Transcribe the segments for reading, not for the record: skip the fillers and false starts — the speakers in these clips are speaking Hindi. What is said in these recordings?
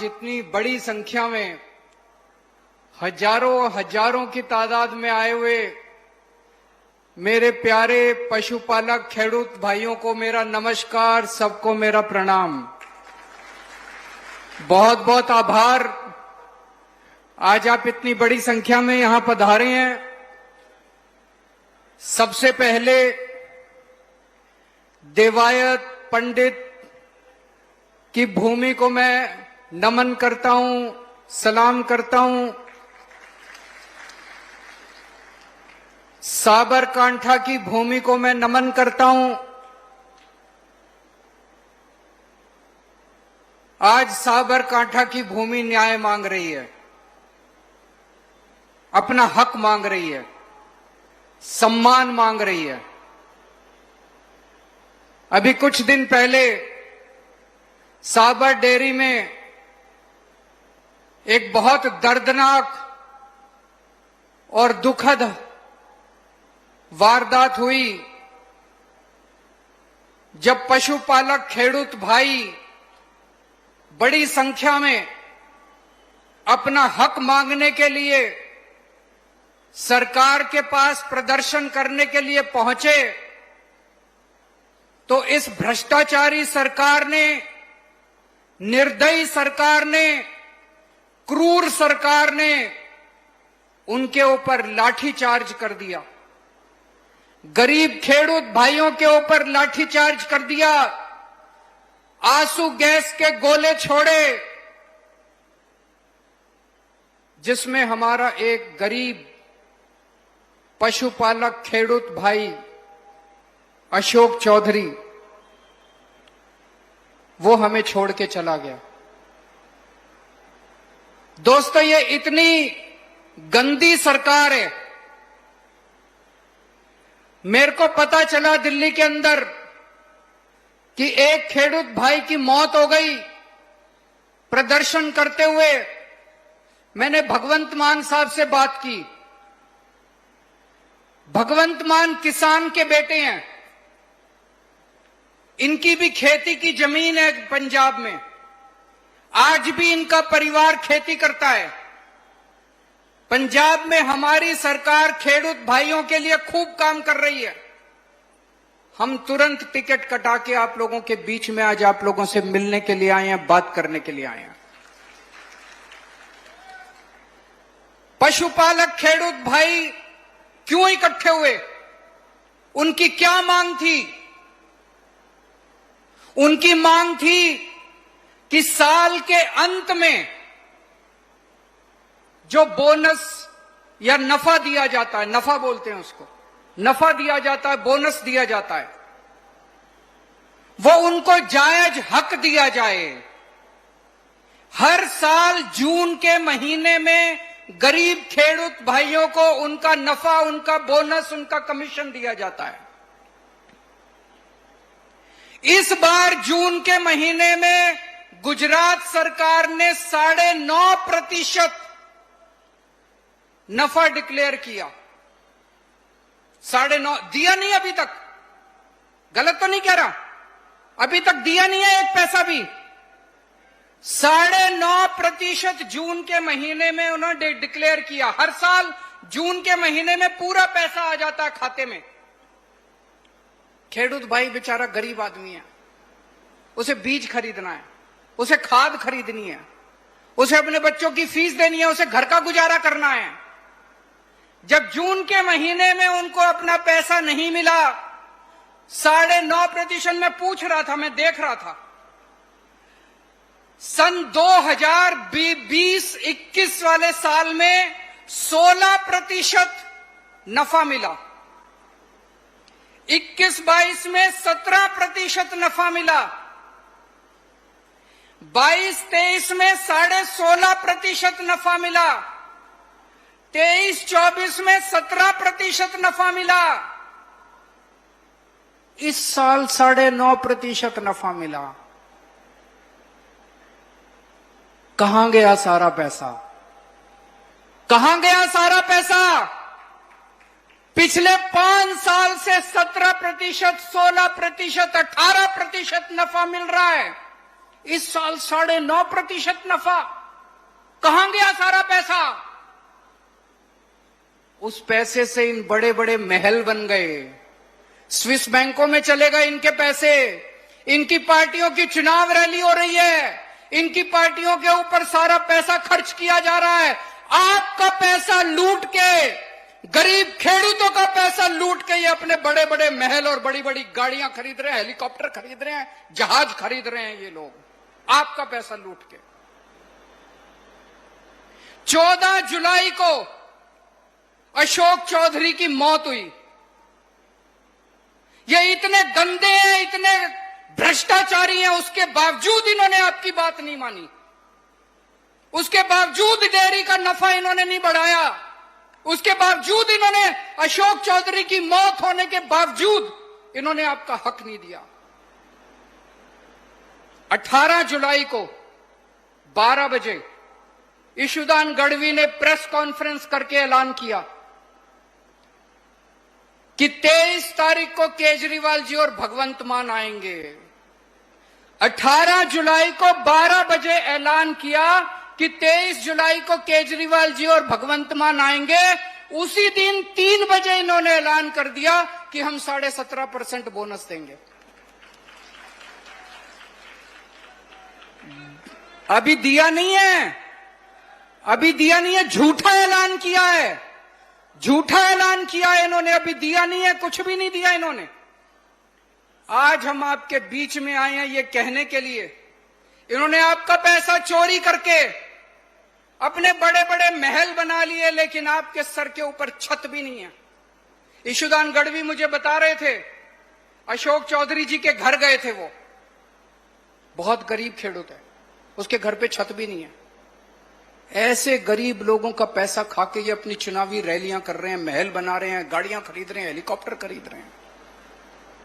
इतनी बड़ी संख्या में हजारों हजारों की तादाद में आए हुए मेरे प्यारे पशुपालक खेडूत भाइयों को मेरा नमस्कार, सबको मेरा प्रणाम। बहुत बहुत आभार। आज आप इतनी बड़ी संख्या में यहां पधारे हैं। सबसे पहले देवायत पंडित की भूमि को मैं नमन करता हूं, सलाम करता हूं। साबरकांठा की भूमि को मैं नमन करता हूं। आज साबरकांठा की भूमि न्याय मांग रही है, अपना हक मांग रही है, सम्मान मांग रही है। अभी कुछ दिन पहले साबर डेयरी में एक बहुत दर्दनाक और दुखद वारदात हुई, जब पशुपालक खेडूत भाई बड़ी संख्या में अपना हक मांगने के लिए सरकार के पास प्रदर्शन करने के लिए पहुंचे, तो इस भ्रष्टाचारी सरकार ने, निर्दयी सरकार ने, क्रूर सरकार ने उनके ऊपर लाठीचार्ज कर दिया। गरीब खेडूत भाइयों के ऊपर लाठीचार्ज कर दिया, आंसू गैस के गोले छोड़े, जिसमें हमारा एक गरीब पशुपालक खेडूत भाई अशोक चौधरी, वो हमें छोड़ के चला गया। दोस्तों, ये इतनी गंदी सरकार है। मेरे को पता चला दिल्ली के अंदर कि एक खेडूत भाई की मौत हो गई प्रदर्शन करते हुए। मैंने भगवंत मान साहब से बात की। भगवंत मान किसान के बेटे हैं, इनकी भी खेती की जमीन है पंजाब में। आज भी इनका परिवार खेती करता है। पंजाब में हमारी सरकार खेडूत भाइयों के लिए खूब काम कर रही है। हम तुरंत टिकट कटा के आप लोगों के बीच में आज आप लोगों से मिलने के लिए आए हैं, बात करने के लिए आए हैं। पशुपालक खेडूत भाई क्यों इकट्ठे हुए? उनकी क्या मांग थी? उनकी मांग थी कि साल के अंत में जो बोनस या नफा दिया जाता है, नफा बोलते हैं उसको, नफा दिया जाता है, बोनस दिया जाता है, वो उनको जायज हक दिया जाए। हर साल जून के महीने में गरीब खेडूत भाइयों को उनका नफा, उनका बोनस, उनका कमीशन दिया जाता है। इस बार जून के महीने में गुजरात सरकार ने 9.5% नफा डिक्लेयर किया। 9.5 दिया नहीं अभी तक, गलत तो नहीं कह रहा, अभी तक दिया नहीं है एक पैसा भी। 9.5% जून के महीने में उन्होंने डिक्लेयर किया। हर साल जून के महीने में पूरा पैसा आ जाता है खाते में। खेडूत भाई बेचारा गरीब आदमी है, उसे बीज खरीदना है, उसे खाद खरीदनी है, उसे अपने बच्चों की फीस देनी है, उसे घर का गुजारा करना है। जब जून के महीने में उनको अपना पैसा नहीं मिला, 9.5% में पूछ रहा था, मैं देख रहा था, सन 2020-21 वाले साल में 16% नफा मिला, 21-22 में 17% नफा मिला, 22-23 में 16.5% नफा मिला, 23-24 में 17% नफा मिला, इस साल 9.5% नफा मिला। कहां गया सारा पैसा? कहां गया सारा पैसा? पिछले 5 साल से 17%, 16%, 18% नफा मिल रहा है। इस साल 9.5% नफा। कहां गया सारा पैसा? उस पैसे से इन बड़े बड़े महल बन गए, स्विस बैंकों में चले गए इनके पैसे। इनकी पार्टियों की चुनाव रैली हो रही है, इनकी पार्टियों के ऊपर सारा पैसा खर्च किया जा रहा है। आपका पैसा लूट के, गरीब खेडूतों का पैसा लूट के ये अपने बड़े बड़े महल और बड़ी बड़ी गाड़ियां खरीद रहे हैं, हेलीकॉप्टर खरीद रहे हैं, जहाज खरीद रहे हैं ये लोग, आपका पैसा लूट के। 14 जुलाई को अशोक चौधरी की मौत हुई। ये इतने गंदे हैं, इतने भ्रष्टाचारी हैं, उसके बावजूद इन्होंने आपकी बात नहीं मानी। उसके बावजूद डेयरी का नफा इन्होंने नहीं बढ़ाया। उसके बावजूद इन्होंने, अशोक चौधरी की मौत होने के बावजूद इन्होंने आपका हक नहीं दिया। 18 जुलाई को 12 बजे ईशुदान गढ़वी ने प्रेस कॉन्फ्रेंस करके ऐलान किया कि 23 तारीख को केजरीवाल जी और भगवंत मान आएंगे। 18 जुलाई को 12 बजे ऐलान किया कि 23 जुलाई को केजरीवाल जी और भगवंत मान आएंगे। उसी दिन 3 बजे इन्होंने ऐलान कर दिया कि हम 17.5% बोनस देंगे। अभी दिया नहीं है, अभी दिया नहीं है, झूठा ऐलान किया है, झूठा ऐलान किया है इन्होंने, अभी दिया नहीं है, कुछ भी नहीं दिया इन्होंने। आज हम आपके बीच में आए हैं ये कहने के लिए, इन्होंने आपका पैसा चोरी करके अपने बड़े बड़े महल बना लिए, लेकिन आपके सर के ऊपर छत भी नहीं है। ईशुदान गढ़वी मुझे बता रहे थे, अशोक चौधरी जी के घर गए थे, वो बहुत गरीब खेडूत है, उसके घर पे छत भी नहीं है। ऐसे गरीब लोगों का पैसा खा के ये अपनी चुनावी रैलियां कर रहे हैं, महल बना रहे हैं, गाड़ियां खरीद रहे हैं, हेलीकॉप्टर खरीद रहे हैं।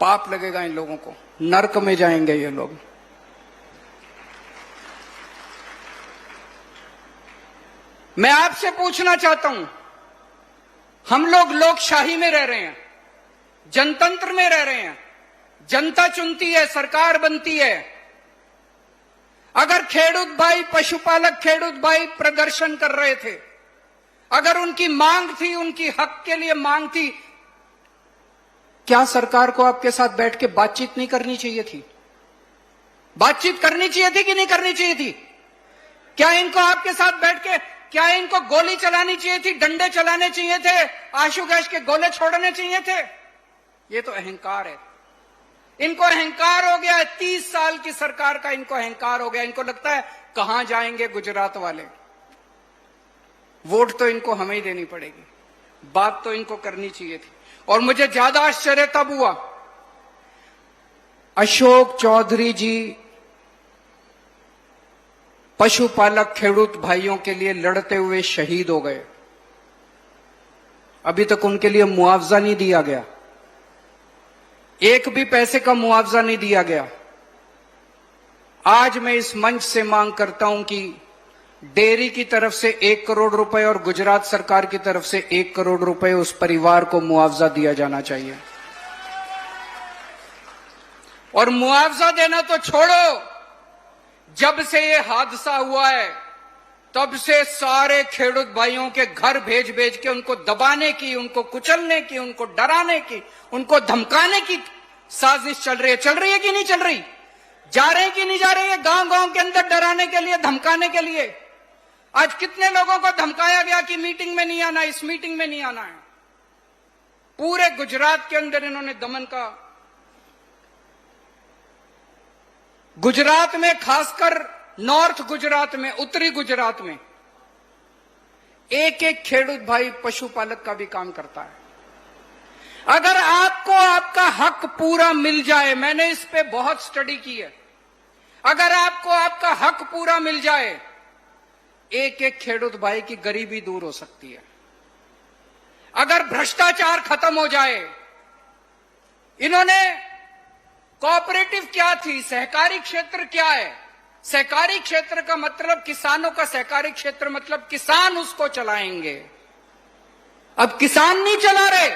पाप लगेगा इन लोगों को, नर्क में जाएंगे ये लोग। मैं आपसे पूछना चाहता हूं, हम लोग लोकशाही में रह रहे हैं, जनतंत्र में रह रहे हैं, जनता चुनती है, सरकार बनती है। अगर खेडूत भाई, पशुपालक खेडूत भाई प्रदर्शन कर रहे थे, अगर उनकी मांग थी, उनकी हक के लिए मांग थी, क्या सरकार को आपके साथ बैठ के बातचीत नहीं करनी चाहिए थी? बातचीत करनी चाहिए थी कि नहीं करनी चाहिए थी? क्या इनको आपके साथ बैठ के, क्या इनको गोली चलानी चाहिए थी, डंडे चलाने चाहिए थे, आंसू गैस के गोले छोड़ने चाहिए थे? ये तो अहंकार है, इनको अहंकार हो गया है। 30 साल की सरकार का इनको अहंकार हो गया। इनको लगता है कहां जाएंगे गुजरात वाले, वोट तो इनको हमें ही देनी पड़ेगी, बात तो इनको करनी चाहिए थी। और मुझे ज्यादा आश्चर्य तब हुआ, अशोक चौधरी जी पशुपालक खेडूत भाइयों के लिए लड़ते हुए शहीद हो गए, अभी तक उनके लिए मुआवजा नहीं दिया गया, एक भी पैसे का मुआवजा नहीं दिया गया। आज मैं इस मंच से मांग करता हूं कि डेयरी की तरफ से 1 करोड़ रुपए और गुजरात सरकार की तरफ से 1 करोड़ रुपए उस परिवार को मुआवजा दिया जाना चाहिए। और मुआवजा देना तो छोड़ो, जब से ये हादसा हुआ है तब से सारे खेडूत भाइयों के घर भेज भेज के उनको दबाने की, उनको कुचलने की, उनको डराने की, उनको धमकाने की साजिश चल रही है कि नहीं चल रही? जा रहे कि नहीं जा रहे हैं गांव गांव के अंदर डराने के लिए, धमकाने के लिए? आज कितने लोगों को धमकाया गया कि मीटिंग में नहीं आना, इस मीटिंग में नहीं आना है। पूरे गुजरात के अंदर इन्होंने दमन का, गुजरात में खासकर नॉर्थ गुजरात में, उत्तरी गुजरात में एक एक खेडूत भाई पशुपालक का भी काम करता है। अगर आपको आपका हक पूरा मिल जाए, मैंने इस पे बहुत स्टडी की है, अगर आपको आपका हक पूरा मिल जाए, एक एक खेडूत भाई की गरीबी दूर हो सकती है। अगर भ्रष्टाचार खत्म हो जाए, इन्होंने कोऑपरेटिव क्या थी, सहकारी क्षेत्र क्या है? सहकारी क्षेत्र का मतलब किसानों का सहकारी क्षेत्र मतलब किसान उसको चलाएंगे। अब किसान नहीं चला रहे,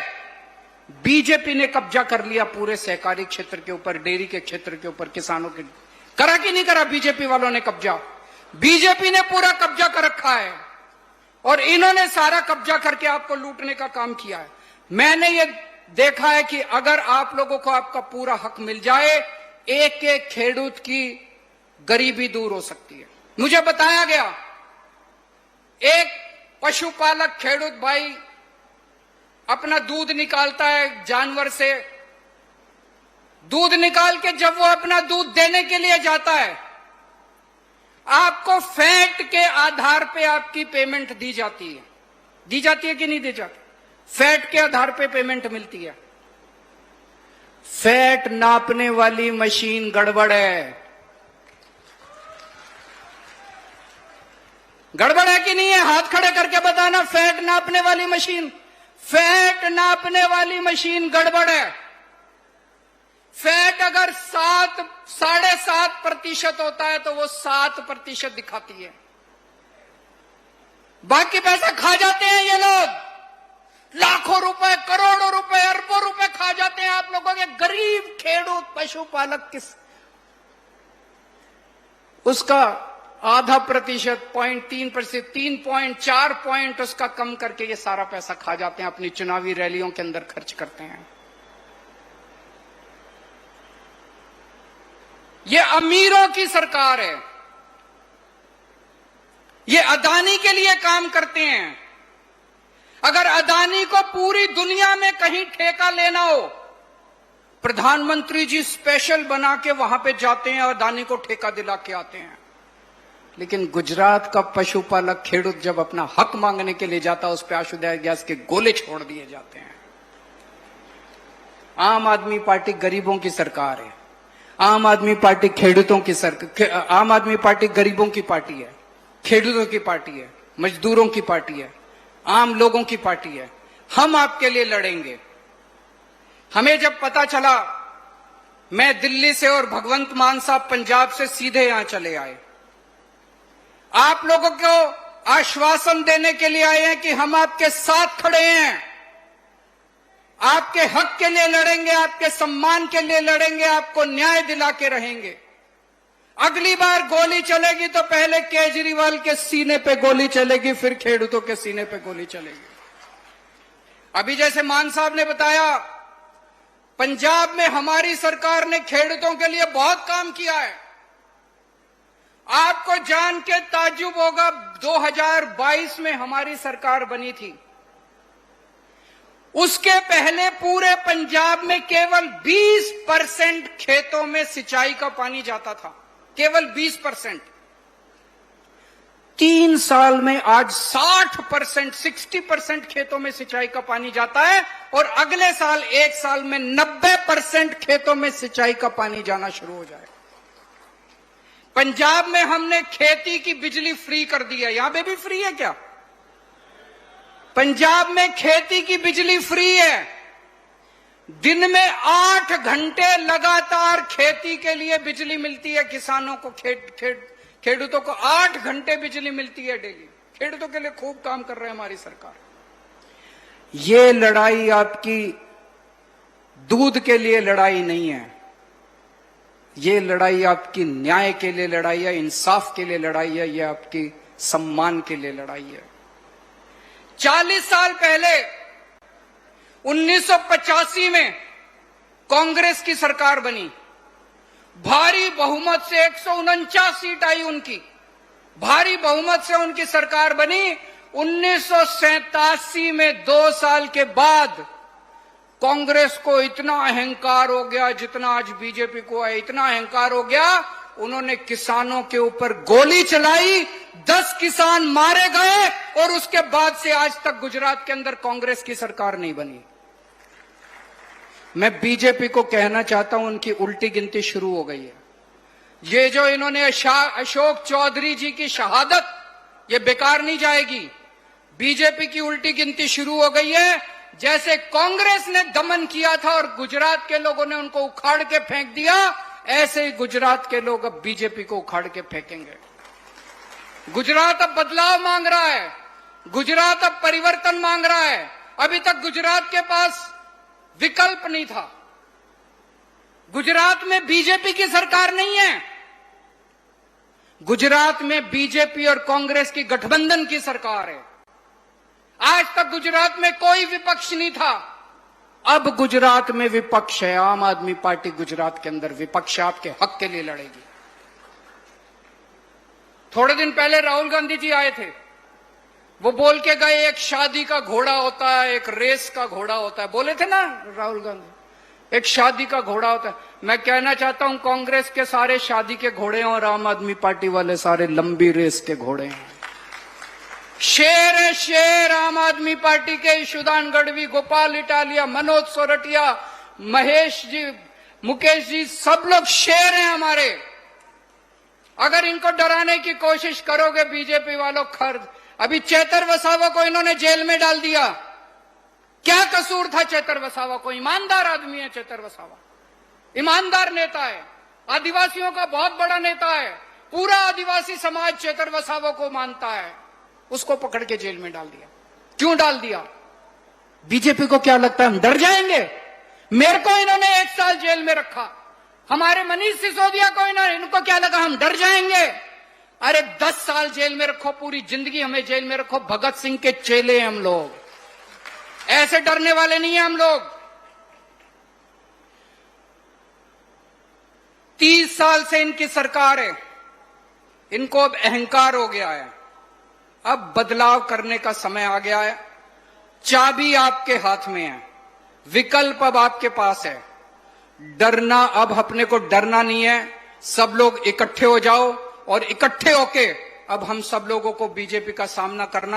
बीजेपी ने कब्जा कर लिया पूरे सहकारी क्षेत्र के ऊपर, डेयरी के क्षेत्र के ऊपर, किसानों के करा कि नहीं करा बीजेपी वालों ने कब्जा? बीजेपी ने पूरा कब्जा कर रखा है और इन्होंने सारा कब्जा करके आपको लूटने का काम किया है। मैंने ये देखा है कि अगर आप लोगों को आपका पूरा हक मिल जाए, एक एक खेडूत की गरीबी दूर हो सकती है। मुझे बताया गया एक पशुपालक खेडूत भाई अपना दूध निकालता है जानवर से, दूध निकाल के जब वो अपना दूध देने के लिए जाता है, आपको फैट के आधार पे आपकी पेमेंट दी जाती है। दी जाती है कि नहीं दी जाती? फैट के आधार पे पेमेंट मिलती है। फैट नापने वाली मशीन गड़बड़ है। गड़बड़ है कि नहीं है? हाथ खड़े करके बताना। फैट नापने वाली मशीन, फैट नापने वाली मशीन गड़बड़ है। फैट अगर 7.5% होता है तो वो 7% दिखाती है। बाकी पैसा खा जाते हैं ये लोग, लाखों रुपए, करोड़ों रुपए, अरबों रुपए खा जाते हैं आप लोगों के गरीब खेडूत पशुपालक किस उसका 0.5%, 0.3%, 3.4 पॉइंट उसका कम करके ये सारा पैसा खा जाते हैं, अपनी चुनावी रैलियों के अंदर खर्च करते हैं। ये अमीरों की सरकार है। ये अदानी के लिए काम करते हैं। अगर अदानी को पूरी दुनिया में कहीं ठेका लेना हो, प्रधानमंत्री जी स्पेशल बना के वहां पे जाते हैं, अदानी को ठेका दिला के आते हैं। लेकिन गुजरात का पशुपालक खेडूत जब अपना हक मांगने के लिए जाता है, उस पर आशुदाय गैस के गोले छोड़ दिए जाते हैं। आम आदमी पार्टी गरीबों की सरकार है। आम आदमी पार्टी खेडूतों की सरकार, आम आदमी पार्टी गरीबों की पार्टी है, खेडूतों की पार्टी है, मजदूरों की पार्टी है, आम लोगों की पार्टी है। हम आपके लिए लड़ेंगे। हमें जब पता चला, मैं दिल्ली से और भगवंत मान साहब पंजाब से सीधे यहां चले आए। आप लोगों को आश्वासन देने के लिए आए हैं कि हम आपके साथ खड़े हैं, आपके हक के लिए लड़ेंगे, आपके सम्मान के लिए लड़ेंगे, आपको न्याय दिला के रहेंगे। अगली बार गोली चलेगी तो पहले केजरीवाल के सीने पे गोली चलेगी, फिर खेडूतों के सीने पे गोली चलेगी। अभी जैसे मान साहब ने बताया, पंजाब में हमारी सरकार ने खेडूतों के लिए बहुत काम किया है। आपको जान के ताज्जुब होगा, 2022 में हमारी सरकार बनी थी। उसके पहले पूरे पंजाब में केवल 20% खेतों में सिंचाई का पानी जाता था, केवल 20%। 3 साल में आज 60%, 60% खेतों में सिंचाई का पानी जाता है और अगले साल 1 साल में 90% खेतों में सिंचाई का पानी जाना शुरू हो जाएगा। पंजाब में हमने खेती की बिजली फ्री कर दी है। यहां पे भी फ्री है क्या? पंजाब में खेती की बिजली फ्री है। दिन में 8 घंटे लगातार खेती के लिए बिजली मिलती है किसानों को, खेडूतों को 8 घंटे बिजली मिलती है डेली। खेडूतों के लिए खूब काम कर रहे हैं हमारी सरकार। ये लड़ाई आपकी दूध के लिए लड़ाई नहीं है, ये लड़ाई आपकी न्याय के लिए लड़ाई है, इंसाफ के लिए लड़ाई है, ये आपकी सम्मान के लिए लड़ाई है। 40 साल पहले 1985 में कांग्रेस की सरकार बनी। भारी बहुमत से 149 सीट आई उनकी, भारी बहुमत से उनकी सरकार बनी। 1987 में 2 साल के बाद कांग्रेस को इतना अहंकार हो गया, जितना आज बीजेपी को है, इतना अहंकार हो गया, उन्होंने किसानों के ऊपर गोली चलाई, 10 किसान मारे गए और उसके बाद से आज तक गुजरात के अंदर कांग्रेस की सरकार नहीं बनी। मैं बीजेपी को कहना चाहता हूं, उनकी उल्टी गिनती शुरू हो गई है। ये जो इन्होंने अशोक चौधरी जी की शहादत, ये बेकार नहीं जाएगी। बीजेपी की उल्टी गिनती शुरू हो गई है। जैसे कांग्रेस ने दमन किया था और गुजरात के लोगों ने उनको उखाड़ के फेंक दिया, ऐसे ही गुजरात के लोग अब बीजेपी को उखाड़ के फेंकेंगे। गुजरात अब बदलाव मांग रहा है, गुजरात अब परिवर्तन मांग रहा है। अभी तक गुजरात के पास विकल्प नहीं था। गुजरात में बीजेपी की सरकार नहीं है, गुजरात में बीजेपी और कांग्रेस की गठबंधन की सरकार है। आज तक गुजरात में कोई विपक्ष नहीं था, अब गुजरात में विपक्ष है। आम आदमी पार्टी गुजरात के अंदर विपक्ष है, आपके हक के लिए लड़ेगी। थोड़े दिन पहले राहुल गांधी जी आए थे, वो बोल के गए एक शादी का घोड़ा होता है, एक रेस का घोड़ा होता है, बोले थे ना राहुल गांधी, एक शादी का घोड़ा होता है। मैं कहना चाहता हूं कांग्रेस के सारे शादी के घोड़े हैं और आम आदमी पार्टी वाले सारे लंबी रेस के घोड़े हैं। शेर है शेर आम आदमी पार्टी के ईशुदान गढ़वी, गोपाल इटालिया, मनोज सोरठिया, महेश जी, मुकेश जी, सब लोग शेर हैं हमारे। अगर इनको डराने की कोशिश करोगे बीजेपी वालों, अभी चेतर वसावा को इन्होंने जेल में डाल दिया। क्या कसूर था चेतर वसावा को? ईमानदार आदमी है चेतर वसावा, ईमानदार नेता है, आदिवासियों का बहुत बड़ा नेता है, पूरा आदिवासी समाज चेतर वसावा को मानता है। उसको पकड़ के जेल में डाल दिया। क्यों डाल दिया? बीजेपी को क्या लगता है हम डर जाएंगे? मेरे को इन्होंने 1 साल जेल में रखा, हमारे मनीष सिसोदिया को इनको क्या लगा हम डर जाएंगे? अरे 10 साल जेल में रखो, पूरी जिंदगी हमें जेल में रखो, भगत सिंह के चेले हम लोग, ऐसे डरने वाले नहीं है हम लोग। 30 साल से इनकी सरकार है, इनको अब अहंकार हो गया है। अब बदलाव करने का समय आ गया है। चाबी आपके हाथ में है, विकल्प अब आपके पास है। डरना, अब अपने को डरना नहीं है। सब लोग इकट्ठे हो जाओ और इकट्ठे होके अब हम सब लोगों को बीजेपी का सामना करना है।